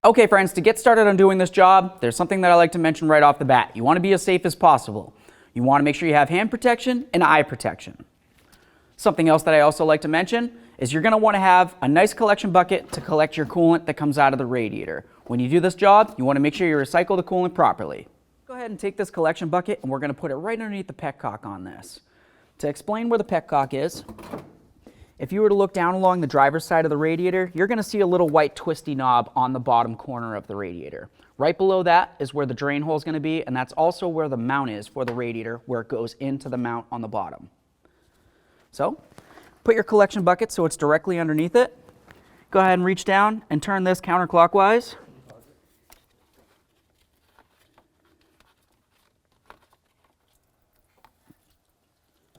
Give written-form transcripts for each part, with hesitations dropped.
Okay friends, to get started on doing this job, there's something that I like to mention right off the bat. You want to be as safe as possible. You want to make sure you have hand protection and eye protection. Something else that I also like to mention is you're going to want to have a nice collection bucket to collect your coolant that comes out of the radiator. When you do this job, you want to make sure you recycle the coolant properly. Go ahead and take this collection bucket and we're going to put it right underneath the petcock on this. To explain where the petcock is, if you were to look down along the driver's side of the radiator, you're going to see a little white twisty knob on the bottom corner of the radiator. Right below that is where the drain hole is going to be, and that's also where the mount is for the radiator, where it goes into the mount on the bottom. So, put your collection bucket so it's directly underneath it. Go ahead and reach down and turn this counterclockwise.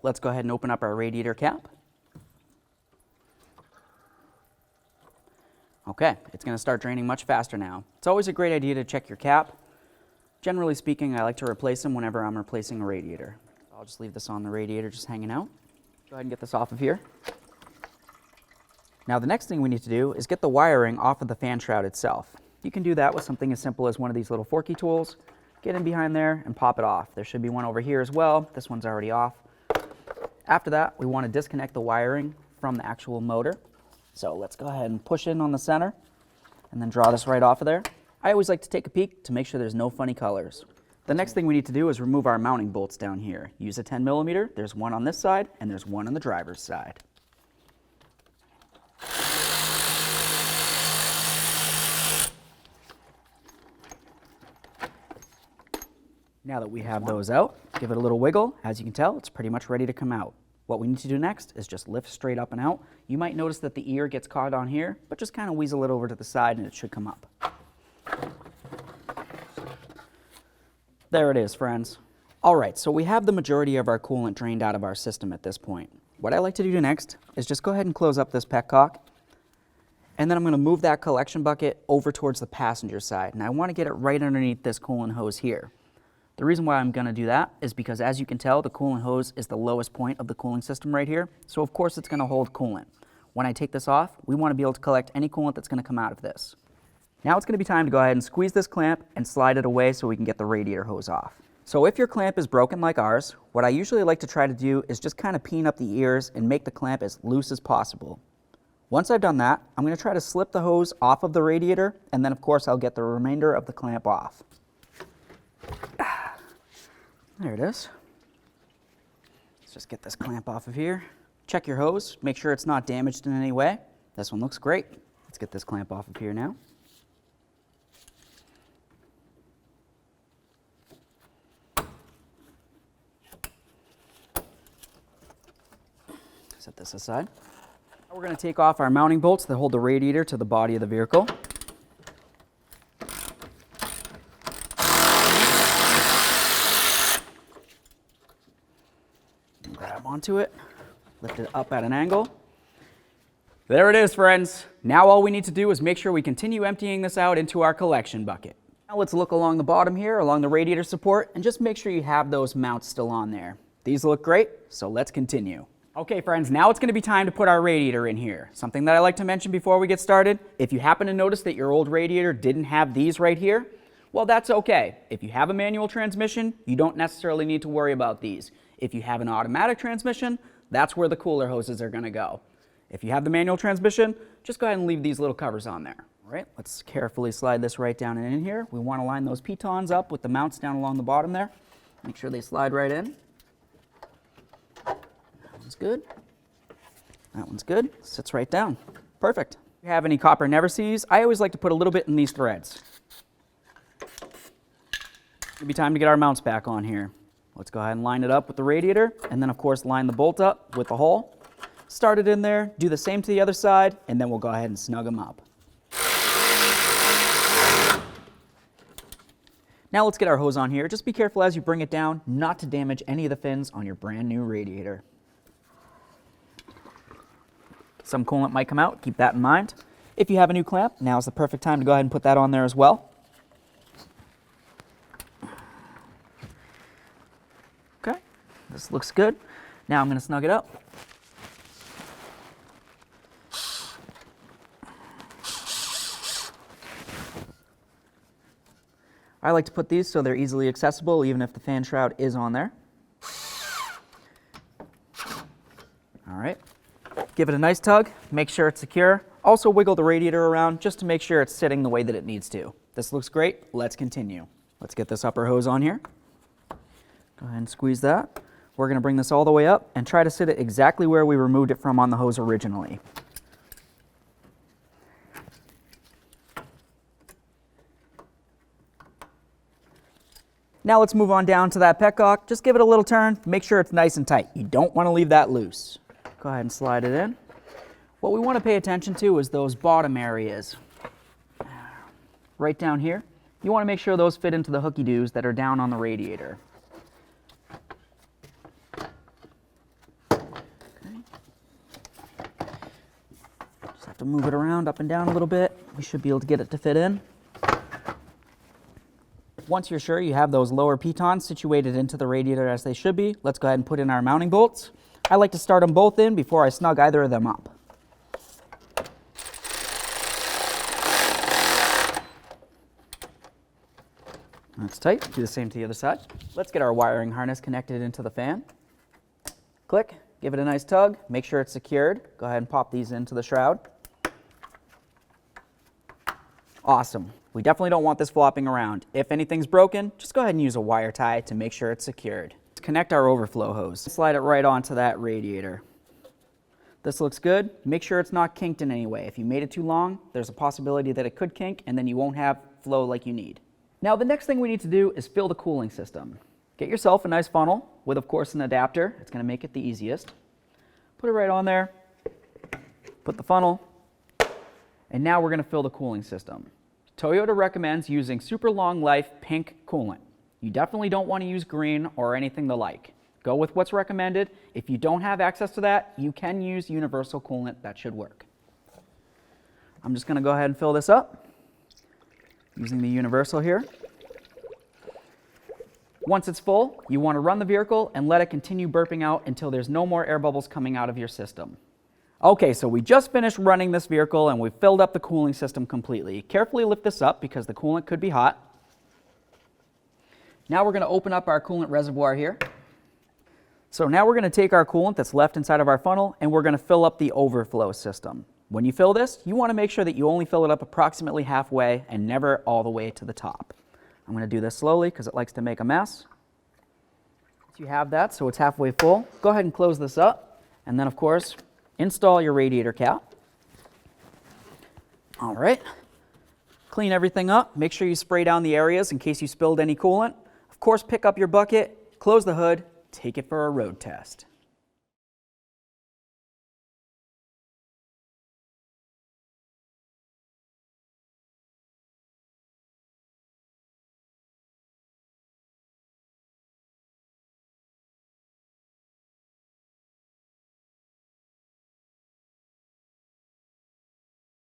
Let's go ahead and open up our radiator cap. Okay, it's going to start draining much faster now. It's always a great idea to check your cap. Generally speaking, I like to replace them whenever I'm replacing a radiator. I'll just leave this on the radiator just hanging out. Go ahead and get this off of here. Now the next thing we need to do is get the wiring off of the fan shroud itself. You can do that with something as simple as one of these little forky tools. Get in behind there and pop it off. There should be one over here as well. This one's already off. After that, we want to disconnect the wiring from the actual motor. So let's go ahead and push in on the center and then draw this right off of there. I always like to take a peek to make sure there's no funny colors. The next thing we need to do is remove our mounting bolts down here. Use a 10mm. There's one on this side and there's one on the driver's side. Now that we have those out, give it a little wiggle. As you can tell, it's pretty much ready to come out. What we need to do next is just lift straight up and out. You might notice that the ear gets caught on here, but just kind of weasel it over to the side and it should come up. There it is, friends. All right, so we have the majority of our coolant drained out of our system at this point. What I like to do next is just go ahead and close up this petcock, and then I'm going to move that collection bucket over towards the passenger side, and I want to get it right underneath this coolant hose here. The reason why I'm going to do that is because, as you can tell, the coolant hose is the lowest point of the cooling system right here, so of course it's going to hold coolant. When I take this off, we want to be able to collect any coolant that's going to come out of this. Now it's going to be time to go ahead and squeeze this clamp and slide it away so we can get the radiator hose off. So if your clamp is broken like ours, what I usually like to try to do is just kind of peen up the ears and make the clamp as loose as possible. Once I've done that, I'm going to try to slip the hose off of the radiator, and then of course I'll get the remainder of the clamp off. There it is. Let's just get this clamp off of here. Check your hose, make sure it's not damaged in any way. This one looks great. Let's get this clamp off of here now. Set this aside. Now we're going to take off our mounting bolts that hold the radiator to the body of the vehicle. Grab onto it, lift it up at an angle. There it is, friends. Now all we need to do is make sure we continue emptying this out into our collection bucket. Now let's look along the bottom here, along the radiator support, and just make sure you have those mounts still on there. These look great, so let's continue. Okay friends, now it's going to be time to put our radiator in here. Something that I like to mention before we get started, if you happen to notice that your old radiator didn't have these right here, well, that's okay. If you have a manual transmission, you don't necessarily need to worry about these. If you have an automatic transmission, that's where the cooler hoses are going to go. If you have the manual transmission, just go ahead and leave these little covers on there. All right, let's carefully slide this right down and in here. We want to line those pitons up with the mounts down along the bottom there. Make sure they slide right in. That one's good. That one's good. Sits right down. Perfect. If you have any copper never sees, I always like to put a little bit in these threads. It'll be time to get our mounts back on here. Let's go ahead and line it up with the radiator, and then of course line the bolt up with the hole. Start it in there, do the same to the other side, and then we'll go ahead and snug them up. Now let's get our hose on here. Just be careful as you bring it down not to damage any of the fins on your brand new radiator. Some coolant might come out, keep that in mind. If you have a new clamp, now's the perfect time to go ahead and put that on there as well. Okay, this looks good. Now I'm going to snug it up. I like to put these so they're easily accessible even if the fan shroud is on there. All right, give it a nice tug, make sure it's secure. Also wiggle the radiator around just to make sure it's sitting the way that it needs to. This looks great, let's continue. Let's get this upper hose on here. Go ahead and squeeze that. We're going to bring this all the way up and try to sit it exactly where we removed it from on the hose originally. Now let's move on down to that petcock. Just give it a little turn, make sure it's nice and tight. You don't want to leave that loose. Go ahead and slide it in. What we want to pay attention to is those bottom areas. Right down here. You want to make sure those fit into the hooky-doos that are down on the radiator. Okay. Just have to move it around up and down a little bit. We should be able to get it to fit in. Once you're sure you have those lower pitons situated into the radiator as they should be, let's go ahead and put in our mounting bolts. I like to start them both in before I snug either of them up. That's tight. Do the same to the other side. Let's get our wiring harness connected into the fan. Click, give it a nice tug, make sure it's secured. Go ahead and pop these into the shroud. Awesome. We definitely don't want this flopping around. If anything's broken, just go ahead and use a wire tie to make sure it's secured. Let's connect our overflow hose. Slide it right onto that radiator. This looks good. Make sure it's not kinked in any way. If you made it too long, there's a possibility that it could kink and then you won't have flow like you need. Now the next thing we need to do is fill the cooling system. Get yourself a nice funnel with, of course, an adapter. It's going to make it the easiest. Put it right on there. Put the funnel. And now we're going to fill the cooling system. Toyota recommends using super long life pink coolant. You definitely don't want to use green or anything the like. Go with what's recommended. If you don't have access to that, you can use universal coolant. That should work. I'm just going to go ahead and fill this up using the universal here. Once it's full, you want to run the vehicle and let it continue burping out until there's no more air bubbles coming out of your system. Okay, so we just finished running this vehicle and we've filled up the cooling system completely. Carefully lift this up because the coolant could be hot. Now we're going to open up our coolant reservoir here. So now we're going to take our coolant that's left inside of our funnel and we're going to fill up the overflow system. When you fill this, you want to make sure that you only fill it up approximately halfway and never all the way to the top. I'm going to do this slowly because it likes to make a mess. Once you have that, so it's halfway full, go ahead and close this up. And then, of course, install your radiator cap. All right. Clean everything up. Make sure you spray down the areas in case you spilled any coolant. Of course, pick up your bucket, close the hood, take it for a road test.